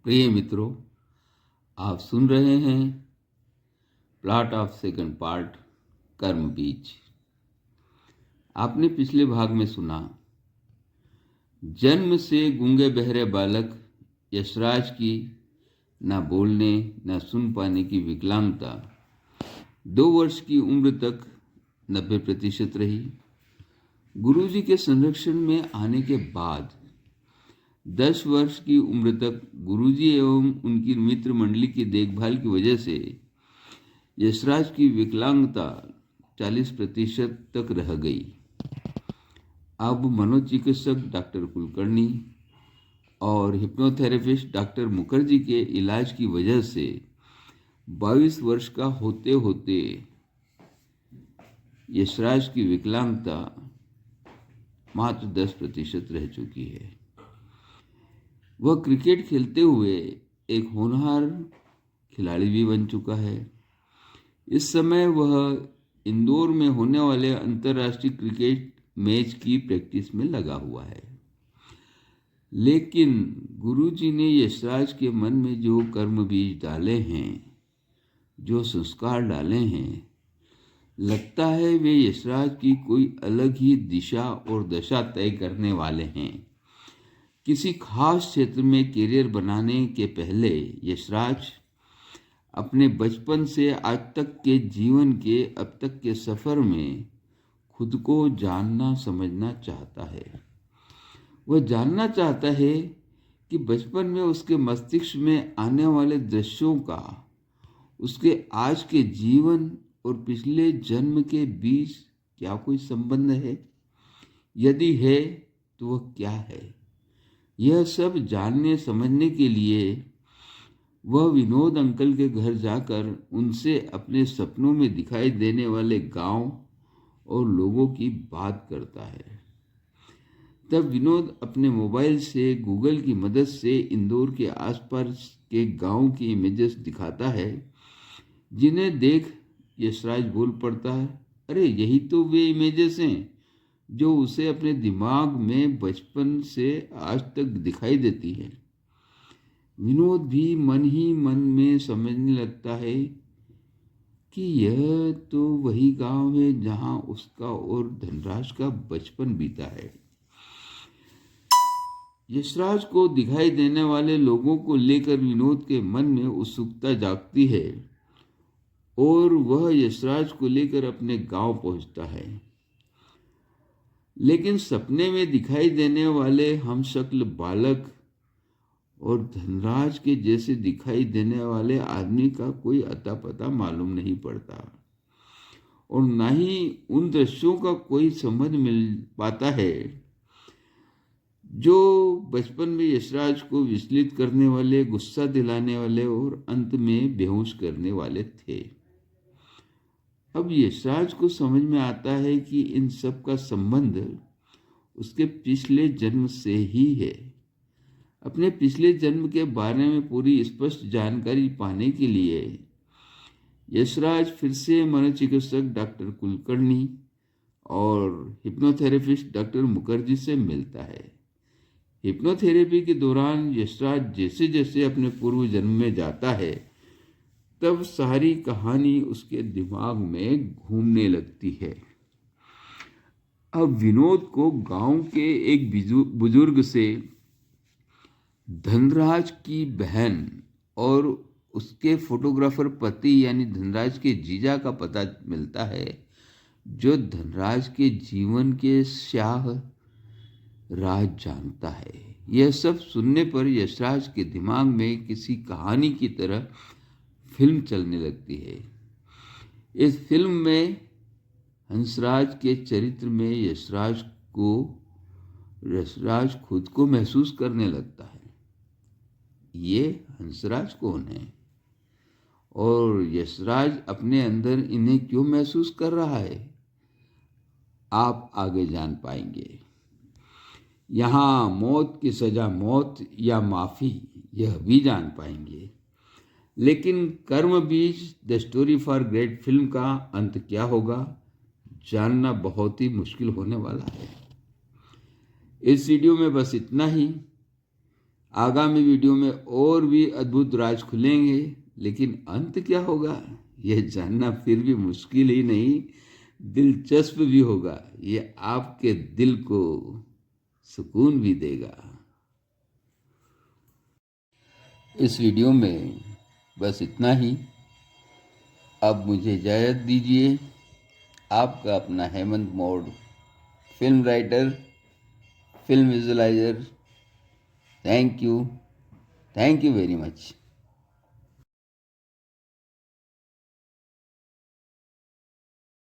प्रिय मित्रों, आप सुन रहे हैं प्लॉट ऑफ सेकंड पार्ट कर्म बीज। आपने पिछले भाग में सुना, जन्म से गूंगे बहरे बालक यशराज की न बोलने न सुन पाने की विकलांगता 2 वर्ष की उम्र तक 90% रही। गुरुजी के संरक्षण में आने के बाद 10 वर्ष की उम्र तक गुरुजी एवं उनकी मित्र मंडली की देखभाल की वजह से यशराज की विकलांगता 40% तक रह गई। अब मनोचिकित्सक डॉक्टर कुलकर्णी और हिप्नोथेरेपिस्ट डॉक्टर मुखर्जी के इलाज की वजह से 22 वर्ष का होते होते यशराज की विकलांगता मात्र 10% रह चुकी है। वह क्रिकेट खेलते हुए एक होनहार खिलाड़ी भी बन चुका है। इस समय वह इंदौर में होने वाले अंतर्राष्ट्रीय क्रिकेट मैच की प्रैक्टिस में लगा हुआ है। लेकिन गुरुजी ने यशराज के मन में जो कर्म बीज डाले हैं, जो संस्कार डाले हैं, लगता है वे यशराज की कोई अलग ही दिशा और दशा तय करने वाले हैं। किसी खास क्षेत्र में करियर बनाने के पहले यशराज अपने बचपन से आज तक के जीवन के अब तक के सफर में खुद को जानना समझना चाहता है। वह जानना चाहता है कि बचपन में उसके मस्तिष्क में आने वाले दृश्यों का उसके आज के जीवन और पिछले जन्म के बीच क्या कोई संबंध है? यदि है तो वह क्या है? यह सब जानने समझने के लिए वह विनोद अंकल के घर जाकर उनसे अपने सपनों में दिखाई देने वाले गांव और लोगों की बात करता है। तब विनोद अपने मोबाइल से गूगल की मदद से इंदौर के आसपास के गांव की इमेजेस दिखाता है, जिन्हें देख यशराज बोल पड़ता है, अरे यही तो वे इमेजेस हैं जो उसे अपने दिमाग में बचपन से आज तक दिखाई देती है। विनोद भी मन ही मन में समझने लगता है कि यह तो वही गांव है जहां उसका और धनराज का बचपन बीता है। यशराज को दिखाई देने वाले लोगों को लेकर विनोद के मन में उत्सुकता जागती है और वह यशराज को लेकर अपने गांव पहुंचता है। लेकिन सपने में दिखाई देने वाले हमशक्ल बालक और धनराज के जैसे दिखाई देने वाले आदमी का कोई अता पता मालूम नहीं पड़ता और ना ही उन दृश्यों का कोई समझ मिल पाता है जो बचपन में यशराज को विचलित करने वाले, गुस्सा दिलाने वाले और अंत में बेहोश करने वाले थे। अब यशराज को समझ में आता है कि इन सब का संबंध उसके पिछले जन्म से ही है। अपने पिछले जन्म के बारे में पूरी स्पष्ट जानकारी पाने के लिए यशराज फिर से मनोचिकित्सक डॉक्टर कुलकर्णी और हिप्नोथेरेपिस्ट डॉक्टर मुखर्जी से मिलता है। हिप्नोथेरेपी के दौरान यशराज जैसे जैसे अपने पूर्व जन्म में जाता है, तब सारी कहानी उसके दिमाग में घूमने लगती है। अब विनोद को गांव के एक बुजुर्ग से धनराज की बहन और उसके फोटोग्राफर पति यानी धनराज के जीजा का पता मिलता है, जो धनराज के जीवन के स्याह राज जानता है। यह सब सुनने पर यशराज के दिमाग में किसी कहानी की तरह फिल्म चलने लगती है। इस फिल्म में हंसराज के चरित्र में यशराज खुद को महसूस करने लगता है। ये हंसराज कौन है और यशराज अपने अंदर इन्हें क्यों महसूस कर रहा है, आप आगे जान पाएंगे। यहाँ मौत की सजा मौत या माफी, यह भी जान पाएंगे। लेकिन कर्म बीज the story for great film का अंत क्या होगा, जानना बहुत ही मुश्किल होने वाला है। इस वीडियो में बस इतना ही। आगामी वीडियो में और भी अद्भुत राज खुलेंगे, लेकिन अंत क्या होगा यह जानना फिर भी मुश्किल ही नहीं, दिलचस्प भी होगा। ये आपके दिल को सुकून भी देगा। इस वीडियो में बस इतना ही। अब मुझे इजाज़त दीजिए। आपका अपना हेमंत मौर्ड, film writer, film visualizer. Thank you very much.